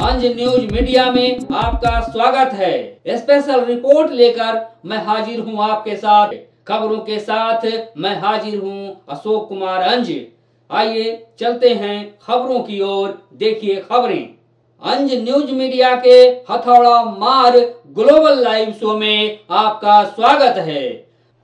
अंज news media में आपका स्वागत है। स्पेशल रिपोर्ट लेकर मैं हाजिर हूं आपके साथ। खबरों के साथ मैं हाजिर हूं अशोक कुमार अंज। आइए चलते हैं खबरों की ओर। देखिए खबरें। अंज न्यूज मीडिया के हथौड़ा मार ग्लोबल लाइव शो में आपका स्वागत है।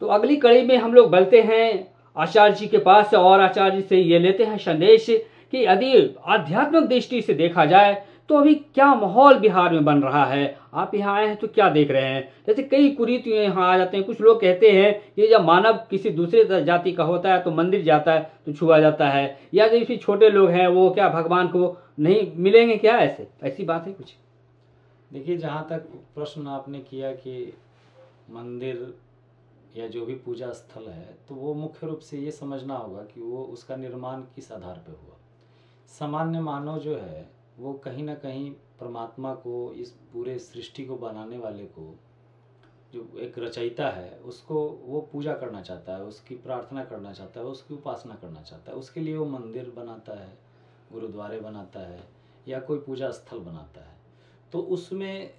तो अगली कड़ी में हम लोग बढ़ते हैं आचार्य जी के पास और आचार्य जी से ये लेते हैं संदेश कि यदि आध्यात्मिक दृष्टि से देखा जाए तो अभी क्या माहौल बिहार में बन रहा है। आप यहाँ आए हैं तो क्या देख रहे हैं। जैसे कई कुरीतियां यहाँ आ जाते हैं। कुछ लोग कहते हैं कि जब मानव किसी दूसरे जाति का होता है तो मंदिर जाता है तो छुआ जाता है, या जैसे छोटे लोग हैं वो क्या भगवान को नहीं मिलेंगे क्या, ऐसी बात है कुछ। देखिए, जहाँ तक प्रश्न आपने किया कि मंदिर या जो भी पूजा स्थल है, तो वो मुख्य रूप से ये समझना होगा कि वो उसका निर्माण किस आधार पे हुआ। सामान्य मानव जो है वो कहीं ना कहीं परमात्मा को, इस पूरे सृष्टि को बनाने वाले को, जो एक रचयिता है, उसको वो पूजा करना चाहता है, उसकी प्रार्थना करना चाहता है, उसकी उपासना करना चाहता है। उसके लिए वो मंदिर बनाता है, गुरुद्वारे बनाता है या कोई पूजा स्थल बनाता है, तो उसमें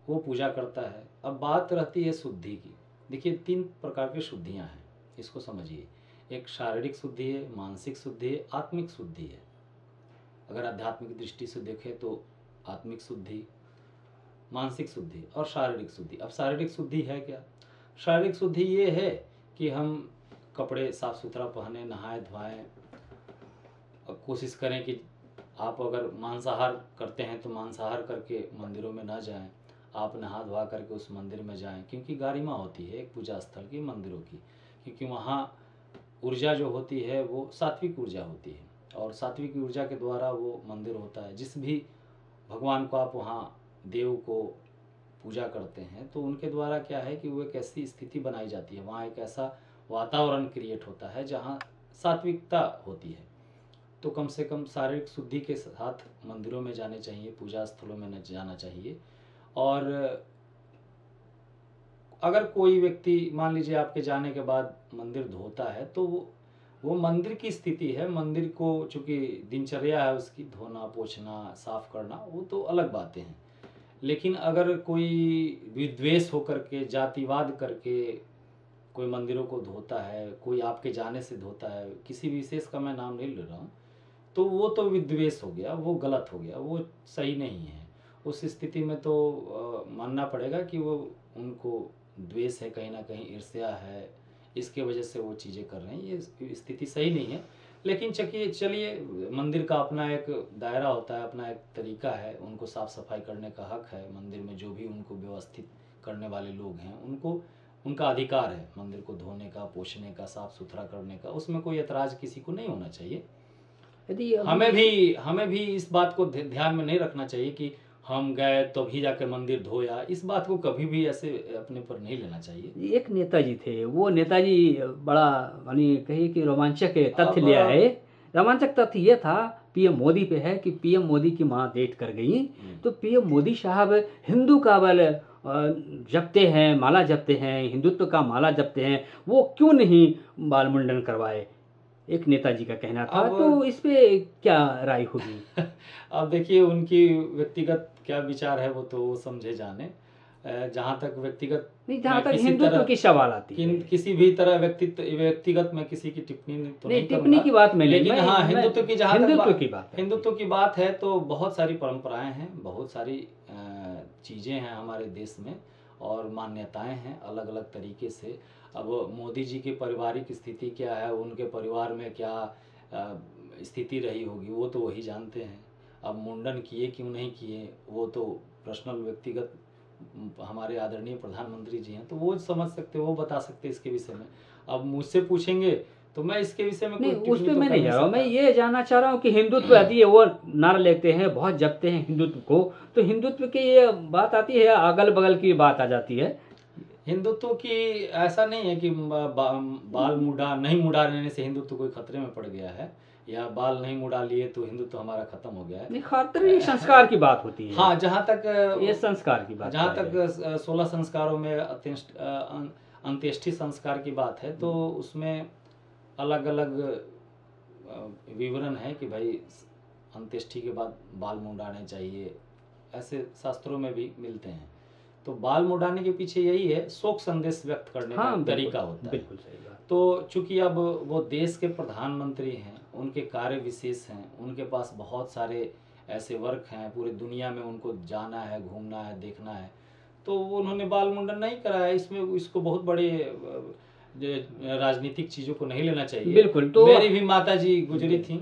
वो पूजा करता है। अब बात रहती है शुद्धि की। देखिए, 3 प्रकार की शुद्धियाँ हैं, इसको समझिए। एक शारीरिक शुद्धि है, मानसिक शुद्धि है, आत्मिक शुद्धि है। अगर आध्यात्मिक दृष्टि से देखें तो आत्मिक शुद्धि, मानसिक शुद्धि और शारीरिक शुद्धि। अब शारीरिक शुद्धि है क्या? शारीरिक शुद्धि ये है कि हम कपड़े साफ सुथरा पहने, नहाए धोएं, कोशिश करें कि आप अगर मांसाहार करते हैं तो मांसाहार करके मंदिरों में ना जाएं, आप नहा धोआ करके उस मंदिर में जाएं, क्योंकि गारिमा होती है एक पूजा स्थल की, मंदिरों की, क्योंकि वहाँ ऊर्जा जो होती है वो सात्विक ऊर्जा होती है, और सात्विक ऊर्जा के द्वारा वो मंदिर होता है। जिस भी भगवान को आप वहाँ, देव को पूजा करते हैं, तो उनके द्वारा क्या है कि वो एक ऐसी स्थिति बनाई जाती है, वहाँ एक ऐसा वातावरण क्रिएट होता है जहाँ सात्विकता होती है। तो कम से कम शारीरिक शुद्धि के साथ मंदिरों में जाने चाहिए, पूजा स्थलों में जाना चाहिए। और अगर कोई व्यक्ति मान लीजिए आपके जाने के बाद मंदिर धोता है, तो वो मंदिर की स्थिति है। मंदिर को चूँकि दिनचर्या है उसकी, धोना पोछना साफ करना, वो तो अलग बातें हैं। लेकिन अगर कोई विद्वेष होकर के, जातिवाद करके कोई मंदिरों को धोता है, कोई आपके जाने से धोता है, किसी विशेष का मैं नाम नहीं ले रहा हूँ, तो वो तो विद्वेष हो गया, वो गलत हो गया, वो सही नहीं है। उस स्थिति में तो मानना पड़ेगा कि वो, उनको द्वेष है, कहीं ना कहीं ईर्ष्या है, इसके वजह से वो चीज़ें कर रहे हैं। ये स्थिति सही नहीं है। लेकिन चलिए, मंदिर का अपना एक दायरा होता है, अपना एक तरीका है, उनको साफ़ सफाई करने का हक है। मंदिर में जो भी उनको व्यवस्थित करने वाले लोग हैं, उनको उनका अधिकार है मंदिर को धोने का, पोछने का, साफ़ सुथरा करने का। उसमें कोई ऐतराज़ किसी को नहीं होना चाहिए। यदि हमें भी इस बात को ध्यान में नहीं रखना चाहिए कि हम गए तो भी जाके मंदिर धोया। इस बात को कभी भी ऐसे अपने पर नहीं लेना चाहिए। एक नेताजी थे, वो नेताजी बड़ा यानी कहिए कि रोमांचक तथ्य ले आए। रोमांचक तथ्य ये था, पीएम मोदी पे है कि पीएम मोदी की माँ डेट कर गई, तो पीएम मोदी साहब हिंदू का बल जपते हैं, माला जपते हैं, हिंदुत्व का माला जपते हैं, वो क्यों नहीं बाल मुंडन करवाए, एक नेताजी का कहना था। तो इस पे क्या राय होगी? अब देखिए, उनकी व्यक्तिगत क्या विचार है वो तो वो समझे जाने। जहाँ तक व्यक्तिगत नहीं, जहाँ तक हिंदुत्व की सवाल आती है, किसी भी तरह व्यक्तिगत में किसी की टिप्पणी तो नहीं टिप्पणी की बात में, लेकिन हाँ, हिंदुत्व की, जहाँ हिंदुत्व की बात है तो बहुत सारी परंपराएं हैं, बहुत सारी चीज़ें हैं हमारे देश में, और मान्यताएं हैं अलग अलग तरीके से। अब मोदी जी की पारिवारिक स्थिति क्या है, उनके परिवार में क्या स्थिति रही होगी, वो तो वही जानते हैं। अब मुंडन किए क्यों नहीं किए, वो तो पर्सनल व्यक्तिगत हमारे आदरणीय प्रधानमंत्री जी हैं, तो वो समझ सकते, वो बता सकते इसके विषय में। अब मुझसे पूछेंगे तो मैं इसके विषय में नहीं, उस पर मैं नहीं जा रहा हूँ। मैं ये जानना चाह रहा हूँ कि हिंदुत्व यदि वो नारा लेते हैं, बहुत जपते हैं हिंदुत्व को, तो हिंदुत्व की ये बात आती है, अगल बगल की बात आ जाती है। हिंदुत्व की ऐसा नहीं है कि बाल नहीं मुड़ा लेने से हिंदुत्व कोई खतरे में पड़ गया है, या बाल नहीं मुड़ा लिए तो हिंदुत्व हमारा खत्म हो गया है। नहीं, खतरे संस्कार की बात होती है। हाँ, जहाँ तक ये संस्कार की बात, जहाँ तक 16 संस्कारों में अंत्येष्टि संस्कार की बात है, तो उसमें अलग अलग विवरण है कि भाई अंत्येष्टि के बाद बाल मुंडाने चाहिए, ऐसे शास्त्रों में भी मिलते हैं। तो बाल मुंडाने के पीछे यही है, शोक संदेश व्यक्त करने का तरीका होता है। बिल्कुल सही बात। तो चूंकि अब वो देश के प्रधानमंत्री हैं, उनके कार्य विशेष हैं, उनके पास बहुत सारे ऐसे वर्क हैं, पूरी दुनिया में उनको जाना है, घूमना है, देखना है, तो उन्होंने बाल मुंडन नहीं कराया। इसमें इसको बहुत बड़े राजनीतिक चीज़ों को नहीं लेना चाहिए। बिल्कुल। तो मेरी भी माता जी गुजरी थी,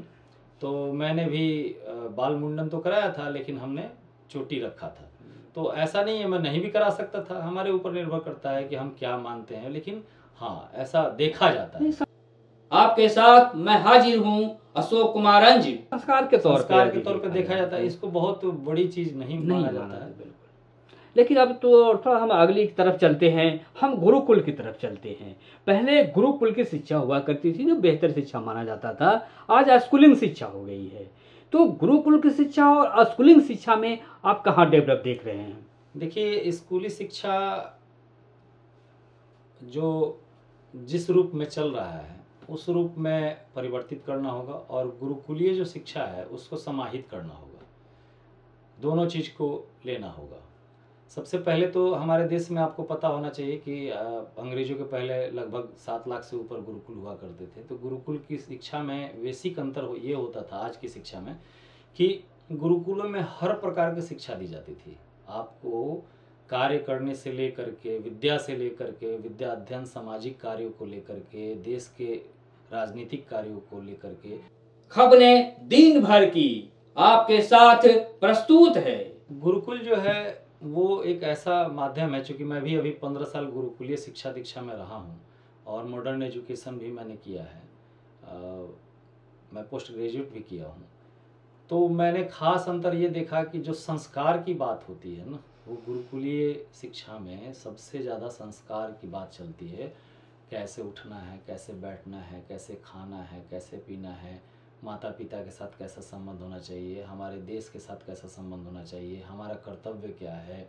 तो मैंने भी बाल मुंडन तो कराया था, लेकिन हमने चोटी रखा था। तो ऐसा नहीं है मैं नहीं भी करा सकता था, हमारे ऊपर निर्भर करता है कि हम क्या मानते हैं, लेकिन हाँ ऐसा देखा जाता है। आपके साथ मैं हाजिर हूँ अशोक कुमार अंज। संस्कार के तौर पे देखा जाता है, इसको बहुत बड़ी चीज नहीं माना जाता है। बिल्कुल। लेकिन अब तो थोड़ा हम अगली की तरफ चलते हैं, हम गुरुकुल की तरफ चलते हैं। पहले गुरुकुल की शिक्षा हुआ करती थी, जो बेहतर शिक्षा माना जाता था। आज स्कूलिंग शिक्षा हो गई है। तो गुरुकुल की शिक्षा और स्कूलिंग शिक्षा में आप कहाँ डेवलप देख रहे हैं? देखिए, स्कूली शिक्षा जो जिस रूप में चल रहा है उस रूप में परिवर्तित करना होगा, और गुरुकुलीय जो शिक्षा है उसको समाहित करना होगा। दोनों चीज़ को लेना होगा। सबसे पहले तो हमारे देश में आपको पता होना चाहिए कि अंग्रेजों के पहले लगभग 7 लाख से ऊपर गुरुकुल हुआ करते थे। तो गुरुकुल की शिक्षा में बेसिक अंतर ये होता था आज की शिक्षा में कि गुरुकुलों में हर प्रकार की शिक्षा दी जाती थी। आपको कार्य करने से लेकर के, विद्या से लेकर के, विद्या अध्ययन, सामाजिक कार्यों को लेकर के, देश के राजनीतिक कार्यों को लेकर के खबरें दिन भर की आपके साथ प्रस्तुत है। गुरुकुल जो है वो एक ऐसा माध्यम है, चूँकि मैं भी अभी 15 साल गुरुकुलीय शिक्षा दीक्षा में रहा हूँ और मॉडर्न एजुकेशन भी मैंने किया है। मैं पोस्ट ग्रेजुएट भी किया हूँ। तो मैंने खास अंतर ये देखा कि जो संस्कार की बात होती है ना, वो गुरुकुलीय शिक्षा में सबसे ज़्यादा संस्कार की बात चलती है। कैसे उठना है, कैसे बैठना है, कैसे खाना है, कैसे पीना है, माता पिता के साथ कैसा संबंध होना चाहिए, हमारे देश के साथ कैसा संबंध होना चाहिए, हमारा कर्तव्य क्या है,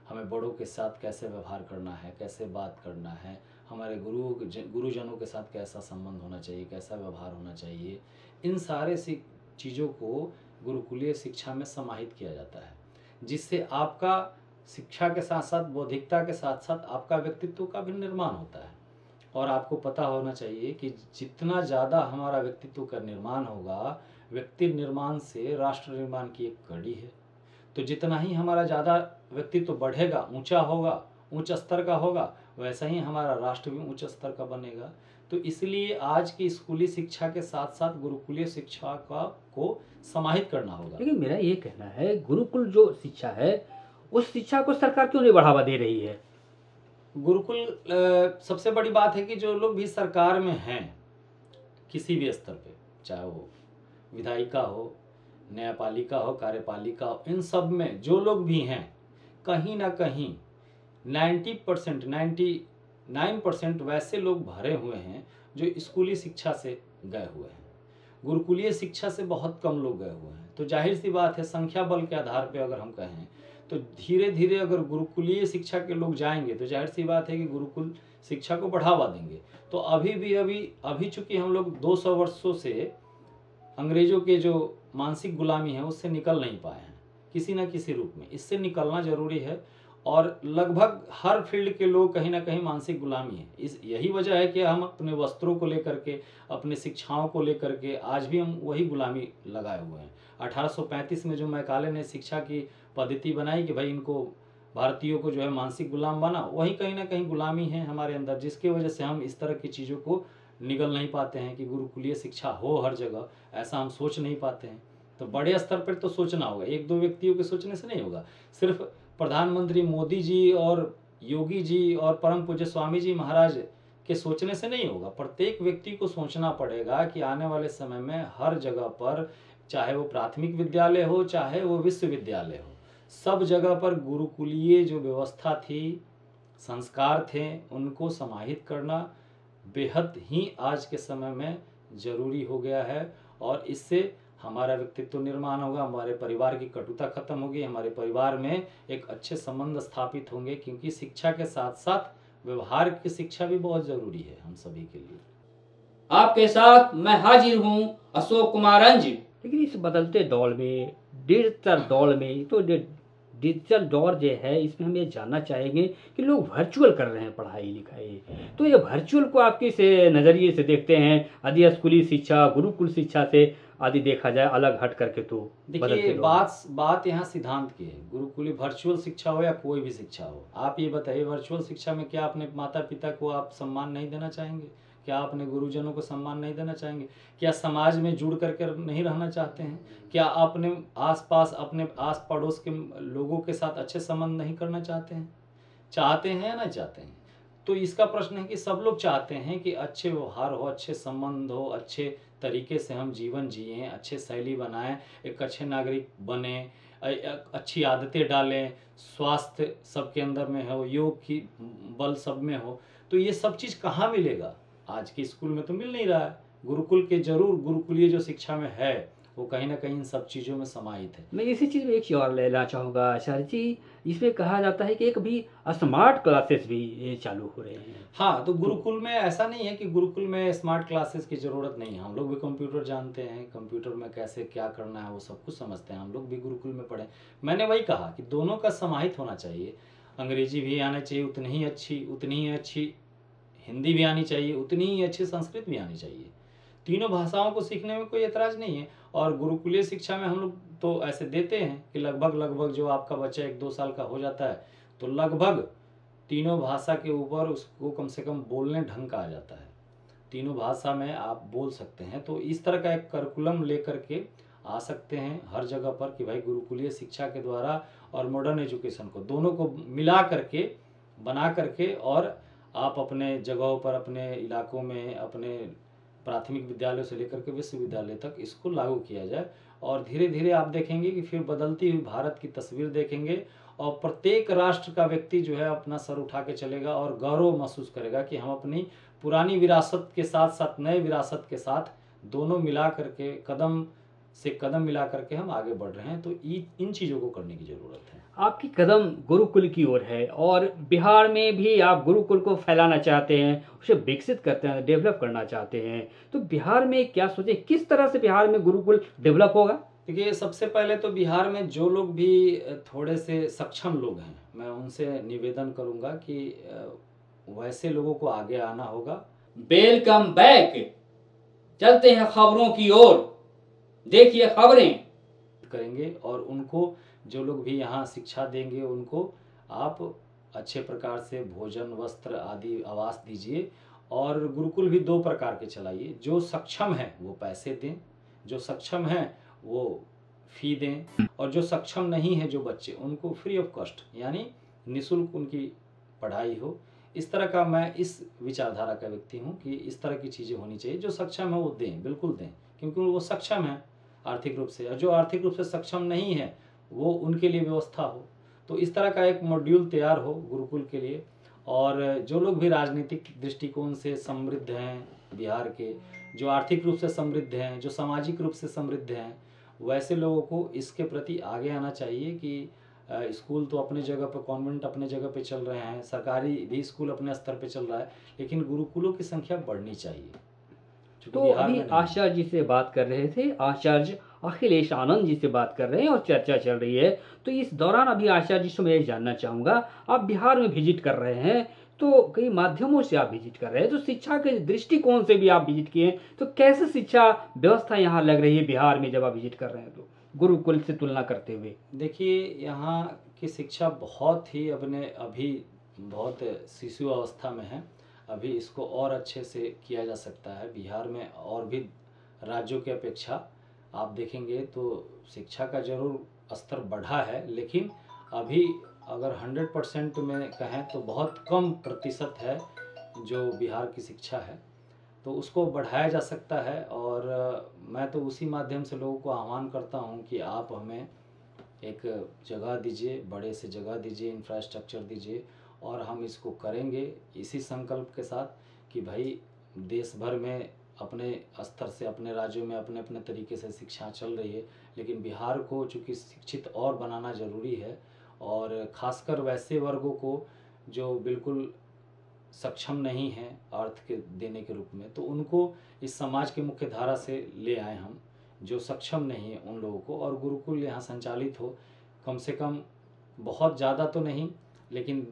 हमें बड़ों के साथ कैसे व्यवहार करना है, कैसे बात करना है, हमारे गुरुजनों के साथ कैसा संबंध होना चाहिए, कैसा व्यवहार होना चाहिए। इन सारे चीज़ों को गुरुकुलीय शिक्षा में समाहित किया जाता है, जिससे आपका शिक्षा के साथ साथ, बौद्धिकता के साथ साथ आपका व्यक्तित्व का भी निर्माण होता है। और आपको पता होना चाहिए कि जितना ज़्यादा हमारा व्यक्तित्व का निर्माण होगा, व्यक्ति निर्माण से राष्ट्र निर्माण की एक कड़ी है। तो जितना ही हमारा ज़्यादा व्यक्तित्व बढ़ेगा, ऊंचा होगा, उच्च स्तर का होगा, वैसा ही हमारा राष्ट्र भी उच्च स्तर का बनेगा। तो इसलिए आज की स्कूली शिक्षा के साथ साथ गुरुकुलीय शिक्षा को समाहित करना होगा। लेकिन मेरा ये कहना है, गुरुकुल जो शिक्षा है उस शिक्षा को सरकार क्यों नहीं बढ़ावा दे रही है? गुरुकुल सबसे बड़ी बात है कि जो लोग भी सरकार में हैं, किसी भी स्तर पे, चाहे वो विधायिका हो, न्यायपालिका हो, कार्यपालिका हो, इन सब में जो लोग भी हैं, कहीं ना कहीं 90%, 99% वैसे लोग भरे हुए हैं जो स्कूली शिक्षा से गए हुए हैं। गुरुकुलीय शिक्षा से बहुत कम लोग गए हुए हैं। तो जाहिर सी बात है, संख्या बल के आधार पर अगर हम कहें तो धीरे धीरे अगर गुरुकुलीय शिक्षा के लोग जाएंगे तो जाहिर सी बात है कि गुरुकुल शिक्षा को बढ़ावा देंगे। तो अभी चूंकि हम लोग 200 वर्षों से अंग्रेजों के जो मानसिक गुलामी है उससे निकल नहीं पाए हैं किसी न किसी रूप में। इससे निकलना जरूरी है, और लगभग हर फील्ड के लोग कहीं ना कहीं मानसिक गुलामी है। यही वजह है कि हम अपने वस्त्रों को लेकर के, अपने शिक्षाओं को लेकर के आज भी हम वही गुलामी लगाए हुए हैं। 1835 में जो मैकाले ने शिक्षा की पद्धति बनाई कि भाई इनको भारतीयों को जो है मानसिक गुलाम बना, वही कहीं ना कहीं गुलामी है हमारे अंदर, जिसकी वजह से हम इस तरह की चीज़ों को निगल नहीं पाते हैं कि गुरुकुलीय शिक्षा हो हर जगह, ऐसा हम सोच नहीं पाते हैं। तो बड़े स्तर पर तो सोचना होगा, एक दो व्यक्तियों के सोचने से नहीं होगा। सिर्फ प्रधानमंत्री मोदी जी और योगी जी और परम पूज्य स्वामी जी महाराज के सोचने से नहीं होगा। प्रत्येक व्यक्ति को सोचना पड़ेगा कि आने वाले समय में हर जगह पर, चाहे वो प्राथमिक विद्यालय हो, चाहे वो विश्वविद्यालय हो, सब जगह पर गुरुकुलीय जो व्यवस्था थी, संस्कार थे, उनको समाहित करना बेहद ही आज के समय में जरूरी हो गया है। और इससे हमारा व्यक्तित्व निर्माण होगा, हमारे परिवार की कटुता खत्म होगी, हमारे परिवार में एक अच्छे संबंध स्थापित होंगे, क्योंकि शिक्षा के साथ साथ व्यवहार की शिक्षा भी बहुत जरूरी है हम सभी के लिए। आपके साथ मैं हाजिर हूं अशोक कुमार अंज। लेकिन इस बदलते दौर में, डिजिटल दौर में, तो डिजिटल दौर जो है इसमें हम ये जानना चाहेंगे कि लोग वर्चुअल कर रहे हैं पढ़ाई लिखाई, तो ये वर्चुअल को आप किस नज़रिए से देखते हैं? आदि स्कूली शिक्षा, गुरुकुल शिक्षा से आदि देखा जाए अलग हट करके, तो बदलते देखिए, दौर में। बात यहाँ सिद्धांत की है। गुरुकुली वर्चुअल शिक्षा हो या कोई भी शिक्षा हो, आप ये बताइए, वर्चुअल शिक्षा में क्या अपने माता पिता को आप सम्मान नहीं देना चाहेंगे? क्या अपने गुरुजनों को सम्मान नहीं देना चाहेंगे? क्या समाज में जुड़ करके नहीं रहना चाहते हैं? क्या अपने आसपास, अपने आस पड़ोस के लोगों के साथ अच्छे संबंध नहीं करना चाहते हैं? चाहते हैं या नहीं चाहते हैं? तो इसका प्रश्न है कि सब लोग चाहते हैं कि अच्छे व्यवहार हो, अच्छे संबंध हो, अच्छे तरीके से हम जीवन जिएं, अच्छे शैली बनाएं, एक अच्छे नागरिक बने, अच्छी आदतें डालें, स्वास्थ्य सबके अंदर में हो, योग की बल सब में हो। तो ये सब चीज़ कहाँ मिलेगा? आज के स्कूल में तो मिल नहीं रहा है। गुरुकुल के जरूर, गुरुकुलीय जो शिक्षा में है वो कहीं ना कहीं इन सब चीज़ों में समाहित है। मैं इसी चीज़ में एक चीज़ और लेना चाहूँगा आचार्य जी, इसमें कहा जाता है कि एक भी स्मार्ट क्लासेस भी ये चालू हो रहे हैं। हाँ, तो गुरुकुल में ऐसा नहीं है कि गुरुकुल में स्मार्ट क्लासेस की ज़रूरत नहीं है। हम लोग भी कंप्यूटर जानते हैं, कंप्यूटर में कैसे क्या करना है वो सब कुछ समझते हैं। हम लोग भी गुरुकुल में पढ़े। मैंने वही कहा कि दोनों का समाहित होना चाहिए। अंग्रेजी भी आना चाहिए उतनी ही अच्छी हिंदी भी आनी चाहिए, उतनी ही अच्छी संस्कृत भी आनी चाहिए। तीनों भाषाओं को सीखने में कोई एतराज़ नहीं है। और गुरुकुलीय शिक्षा में हम लोग तो ऐसे देते हैं कि लगभग जो आपका बच्चा 1-2 साल का हो जाता है तो लगभग तीनों भाषा के ऊपर उसको कम से कम बोलने ढंग का आ जाता है। तीनों भाषा में आप बोल सकते हैं। तो इस तरह का एक करिकुलम लेकर के आ सकते हैं हर जगह पर कि भाई गुरुकुलीय शिक्षा के द्वारा और मॉडर्न एजुकेशन को दोनों को मिला करके, बना करके, और आप अपने जगहों पर, अपने इलाकों में, अपने प्राथमिक विद्यालयों से लेकर के विश्वविद्यालय तक इसको लागू किया जाए। और धीरे धीरे आप देखेंगे कि फिर बदलती हुई भारत की तस्वीर देखेंगे और प्रत्येक राष्ट्र का व्यक्ति जो है अपना सर उठा के चलेगा और गौरव महसूस करेगा कि हम अपनी पुरानी विरासत के साथ साथ नए विरासत के साथ दोनों मिला करके, कदम से कदम मिला करके हम आगे बढ़ रहे हैं। तो इन चीज़ों को करने की ज़रूरत है। आपकी कदम गुरुकुल की ओर है और बिहार में भी आप गुरुकुल को फैलाना चाहते हैं, उसे विकसित करते हैं, डेवलप करना चाहते हैं, तो बिहार में क्या सोचे, किस तरह से बिहार में गुरुकुल डेवलप होगा? देखिए, सबसे पहले तो बिहार में जो लोग भी थोड़े से सक्षम लोग हैं, मैं उनसे निवेदन करूंगा कि वैसे लोगों को आगे आना होगा। Welcome back. चलते हैं खबरों की ओर, देखिए खबरें करेंगे और उनको, जो लोग भी यहाँ शिक्षा देंगे उनको आप अच्छे प्रकार से भोजन, वस्त्र आदि, आवास दीजिए। और गुरुकुल भी 2 प्रकार के चलाइए। जो सक्षम हैं वो पैसे दें, जो सक्षम हैं वो फी दें, और जो सक्षम नहीं है जो बच्चे, उनको फ्री ऑफ कॉस्ट यानी निःशुल्क उनकी पढ़ाई हो। इस तरह का मैं इस विचारधारा का व्यक्ति हूँ कि इस तरह की चीज़ें होनी चाहिए। जो सक्षम है वो दें, बिल्कुल दें, क्योंकि वो सक्षम है आर्थिक रूप से, और जो आर्थिक रूप से सक्षम नहीं है वो उनके लिए व्यवस्था हो। तो इस तरह का एक मॉड्यूल तैयार हो गुरुकुल के लिए। और जो लोग भी राजनीतिक दृष्टिकोण से समृद्ध हैं बिहार के, जो आर्थिक रूप से समृद्ध हैं, जो सामाजिक रूप से समृद्ध हैं, वैसे लोगों को इसके प्रति आगे आना चाहिए कि स्कूल तो अपने जगह पर, कॉन्वेंट अपने जगह पे चल रहे हैं, सरकारी भी स्कूल अपने स्तर पे चल रहा है, लेकिन गुरुकुलों की संख्या बढ़नी चाहिए। तो अभी आचार्य जी से बात कर रहे थे, आचार्य अखिलेश आनंद जी से बात कर रहे हैं और चर्चा चल रही है। तो इस दौरान अभी आचार्य जी से मैं ये जानना चाहूँगा, आप बिहार में विजिट कर रहे हैं, तो कई माध्यमों से आप विजिट कर रहे हैं, तो शिक्षा के दृष्टिकोण से भी आप विजिट किए, तो कैसे शिक्षा व्यवस्था यहाँ लग रही है बिहार में जब आप विजिट कर रहे हैं, तो गुरुकुल से तुलना करते हुए? देखिए, यहाँ की शिक्षा बहुत ही अभी बहुत शिशु अवस्था में है। अभी इसको और अच्छे से किया जा सकता है। बिहार में और भी राज्यों की अपेक्षा आप देखेंगे तो शिक्षा का ज़रूर स्तर बढ़ा है, लेकिन अभी अगर 100% में कहें तो बहुत कम प्रतिशत है जो बिहार की शिक्षा है। तो उसको बढ़ाया जा सकता है। और मैं तो उसी माध्यम से लोगों को आह्वान करता हूँ कि आप हमें एक जगह दीजिए, बड़े से जगह दीजिए, इंफ्रास्ट्रक्चर दीजिए, और हम इसको करेंगे इसी संकल्प के साथ कि भाई देश भर में अपने स्तर से, अपने राज्यों में अपने अपने तरीके से शिक्षा चल रही है, लेकिन बिहार को चूँकि शिक्षित और बनाना ज़रूरी है। और ख़ासकर वैसे वर्गों को जो बिल्कुल सक्षम नहीं हैं अर्थ के देने के रूप में, तो उनको इस समाज की मुख्य धारा से ले आए हम, जो सक्षम नहीं है उन लोगों को, और गुरुकुल यहाँ संचालित हो, कम से कम, बहुत ज़्यादा तो नहीं लेकिन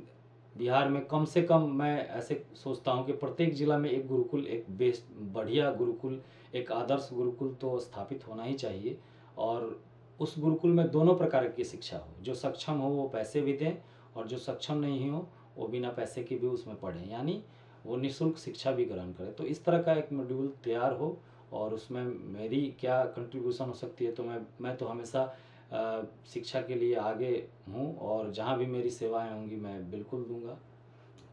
बिहार में कम से कम मैं ऐसे सोचता हूँ कि प्रत्येक जिला में एक गुरुकुल, एक बेस्ट बढ़िया गुरुकुल, एक आदर्श गुरुकुल तो स्थापित होना ही चाहिए। और उस गुरुकुल में दोनों प्रकार की शिक्षा हो, जो सक्षम हो वो पैसे भी दें और जो सक्षम नहीं हो वो बिना पैसे के भी उसमें पढ़ें, यानी वो निःशुल्क शिक्षा भी ग्रहण करें। तो इस तरह का एक मॉड्यूल तैयार हो और उसमें मेरी क्या कंट्रीब्यूशन हो सकती है, तो मैं तो हमेशा शिक्षा के लिए आगे हूँ और जहाँ भी मेरी सेवाएं होंगी मैं बिल्कुल दूंगा।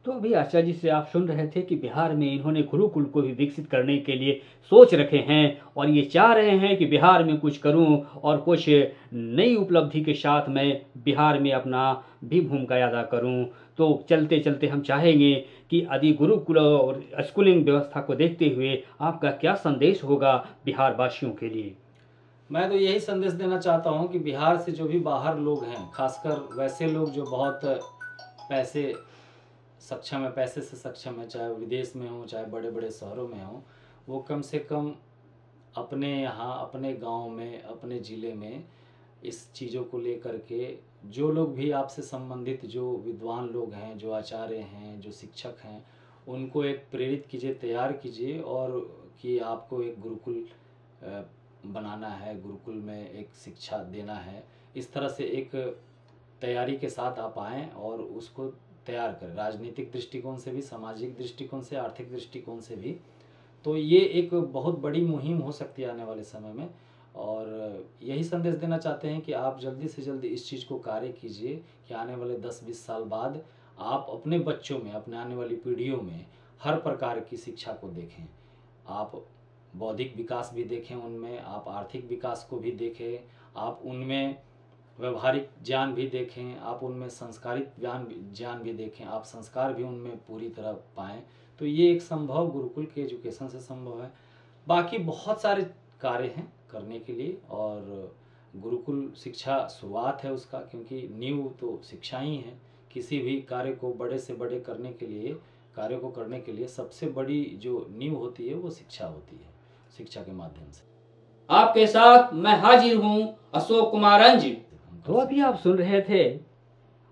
तो अभी आचार्य जी से आप सुन रहे थे कि बिहार में इन्होंने गुरुकुल को भी विकसित करने के लिए सोच रखे हैं और ये चाह रहे हैं कि बिहार में कुछ करूं और कुछ नई उपलब्धि के साथ मैं बिहार में अपना भी भूमिका अदा करूं। तो चलते चलते हम चाहेंगे कि आदि गुरुकुल और स्कूलिंग व्यवस्था को देखते हुए आपका क्या संदेश होगा बिहार वासियों के लिए? मैं तो यही संदेश देना चाहता हूँ कि बिहार से जो भी बाहर लोग हैं, खासकर वैसे लोग जो बहुत पैसे सक्षम है, पैसे से सक्षम है, चाहे विदेश में हो चाहे बड़े बड़े शहरों में हो, वो कम से कम अपने यहाँ, अपने गांव में, अपने ज़िले में इस चीज़ों को लेकर के जो लोग भी आपसे संबंधित, जो विद्वान लोग हैं, जो आचार्य हैं, जो शिक्षक हैं, उनको एक प्रेरित कीजिए, तैयार कीजिए, और कि आपको एक गुरुकुल बनाना है, गुरुकुल में एक शिक्षा देना है। इस तरह से एक तैयारी के साथ आप आएँ और उसको तैयार करें, राजनीतिक दृष्टिकोण से भी, सामाजिक दृष्टिकोण से, आर्थिक दृष्टिकोण से भी। तो ये एक बहुत बड़ी मुहिम हो सकती है आने वाले समय में, और यही संदेश देना चाहते हैं कि आप जल्दी से जल्दी इस चीज़ को कार्य कीजिए कि आने वाले 10-20 साल बाद आप अपने बच्चों में, अपने आने वाली पीढ़ियों में हर प्रकार की शिक्षा को देखें। आप बौद्धिक विकास भी देखें उनमें, आप आर्थिक विकास को भी देखें, आप उनमें व्यवहारिक ज्ञान भी देखें, आप उनमें संस्कारित ज्ञान भी देखें, आप संस्कार भी उनमें पूरी तरह पाएँ। तो ये एक संभव गुरुकुल के एजुकेशन से संभव है। बाकी बहुत सारे कार्य हैं करने के लिए, और गुरुकुल शिक्षा शुरुआत है उसका, क्योंकि नींव तो शिक्षा ही है। किसी भी कार्य को बड़े से बड़े करने के लिए सबसे बड़ी जो नींव होती है वो शिक्षा होती है, शिक्षा के माध्यम से। आपके साथ मैं हाजिर हूं अशोक कुमार अंज। तो अभी आप सुन रहे थे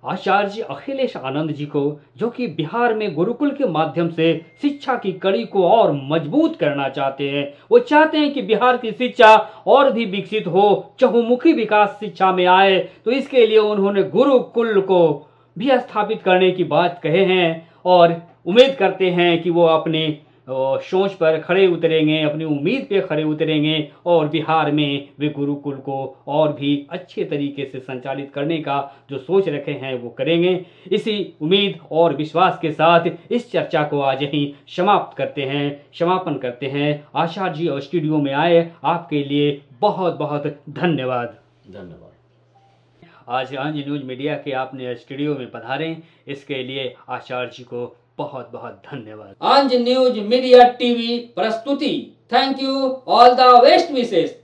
आचार्य अखिलेश आनंद जी को, जो कि बिहार में गुरुकुल के माध्यम से शिक्षा की कड़ी को और मजबूत करना चाहते हैं। वो चाहते हैं कि बिहार की शिक्षा और भी विकसित हो, चहुमुखी विकास शिक्षा में आए। तो इसके लिए उन्होंने गुरुकुल को भी स्थापित करने की बात कहे हैं और उम्मीद करते हैं कि वो अपने सोच पर खड़े उतरेंगे, अपनी उम्मीद पे खड़े उतरेंगे और बिहार में वे गुरुकुल को और भी अच्छे तरीके से संचालित करने का जो सोच रखे हैं वो करेंगे। इसी उम्मीद और विश्वास के साथ इस चर्चा को आज ही समापन करते हैं। आचार्य जी और स्टूडियो में आए, आपके लिए बहुत बहुत धन्यवाद। आज अंज न्यूज मीडिया के आपने स्टूडियो में पधारे, इसके लिए आचार्य जी को बहुत बहुत धन्यवाद। अंज न्यूज मीडिया टीवी प्रस्तुति। Thank you, all the best wishes.